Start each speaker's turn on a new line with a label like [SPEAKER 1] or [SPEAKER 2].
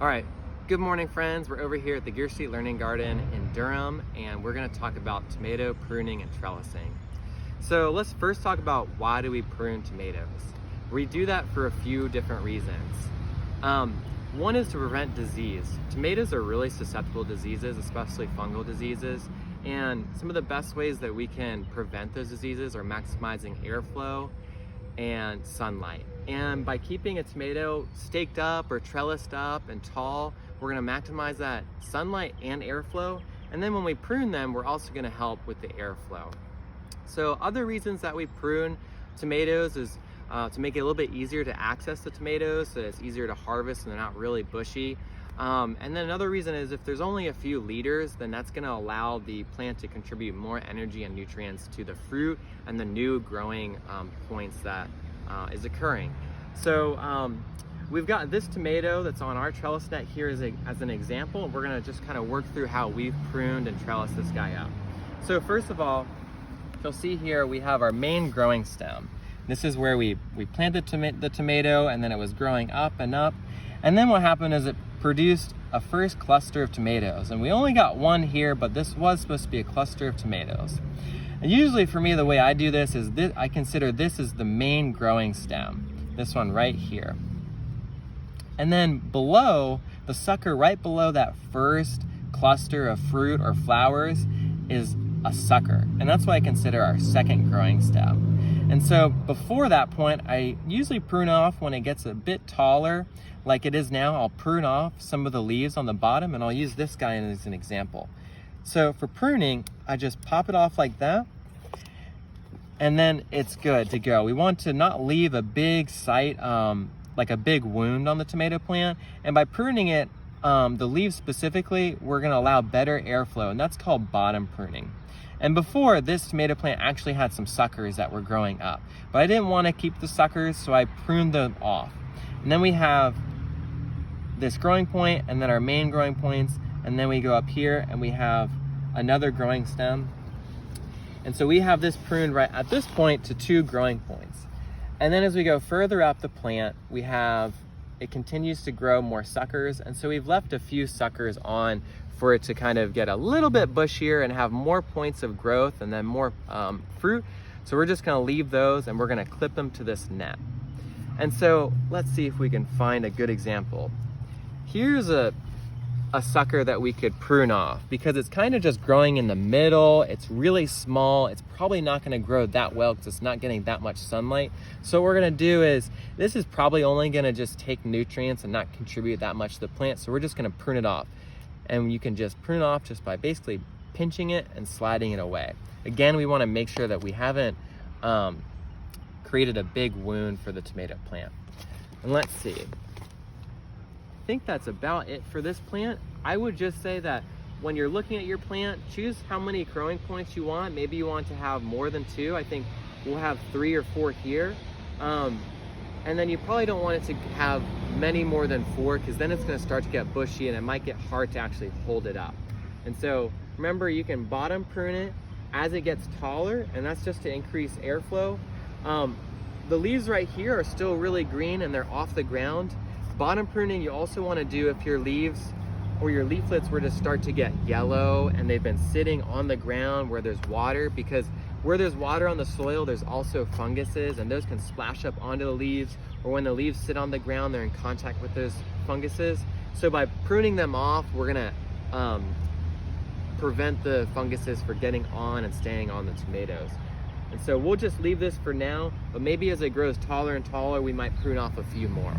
[SPEAKER 1] All right, good morning friends. We're over here at the Gear Street Learning Garden in Durham, and we're gonna talk about tomato pruning and trellising. So let's first talk about why do we prune tomatoes. We do that for a few different reasons. One is to prevent disease. Tomatoes are really susceptible to diseases, especially fungal diseases, and some of the best ways that we can prevent those diseases are maximizing airflow and sunlight. And by keeping a tomato staked up or trellised up and tall, we're going to maximize that sunlight and airflow. And then when we prune them, we're also going to help with the airflow. So other reasons that we prune tomatoes is to make it a little bit easier to access the tomatoes, so it's easier to harvest and they're not really bushy. And then another reason is if there's only a few leaders, then that's going to allow the plant to contribute more energy and nutrients to the fruit and the new growing points that is occurring. So we've got this tomato that's on our trellis net here as an example. We're going to just kind of work through how we've pruned and trellised this guy up. So first of all, you'll see here we have our main growing stem. This is where we planted the tomato, and then it was growing up and up. And then what happened is it produced a first cluster of tomatoes. And we only got one here, but this was supposed to be a cluster of tomatoes. And usually for me, the way I do this is I consider this as the main growing stem, this one right here. And then below, the sucker right below that first cluster of fruit or flowers is a sucker. And that's what I consider our second growing stem. And so before that point, I usually prune off when it gets a bit taller, like it is now. I'll prune off some of the leaves on the bottom, and I'll use this guy as an example. So for pruning, I just pop it off like that, and then it's good to go. We want to not leave a big site, like a big wound on the tomato plant. And by pruning it, the leaves specifically, we're gonna allow better airflow, and that's called bottom pruning. And before, this tomato plant actually had some suckers that were growing up, but I didn't want to keep the suckers, so I pruned them off. And then we have this growing point, and then our main growing points, and then we go up here and we have another growing stem. And so we have this pruned right at this point to 2 growing points. And then as we go further up the plant, it continues to grow more suckers, and so we've left a few suckers on for it to kind of get a little bit bushier and have more points of growth and then more fruit. So we're just gonna leave those and we're gonna clip them to this net. And so let's see if we can find a good example. Here's a sucker that we could prune off because it's kind of just growing in the middle. It's really small. It's probably not gonna grow that well because it's not getting that much sunlight. So what we're gonna do is, this is probably only gonna just take nutrients and not contribute that much to the plant. So we're just gonna prune it off. And you can just prune off just by basically pinching it and sliding it away. Again, we wanna make sure that we haven't created a big wound for the tomato plant. And let's see. I think that's about it for this plant. I would just say that when you're looking at your plant, choose how many growing points you want. Maybe you want to have more than 2. I think we'll have 3 or 4 here. And then you probably don't want it to have many more than 4, because then it's gonna start to get bushy and it might get hard to actually hold it up. And so remember, you can bottom prune it as it gets taller, and that's just to increase airflow. The leaves right here are still really green and they're off the ground. Bottom pruning you also wanna do if your leaves or your leaflets were to start to get yellow and they've been sitting on the ground where there's water, because where there's water on the soil, there's also funguses, and those can splash up onto the leaves, or when the leaves sit on the ground, they're in contact with those funguses. So by pruning them off, we're gonna prevent the funguses from getting on and staying on the tomatoes. And so we'll just leave this for now, but maybe as it grows taller and taller, we might prune off a few more.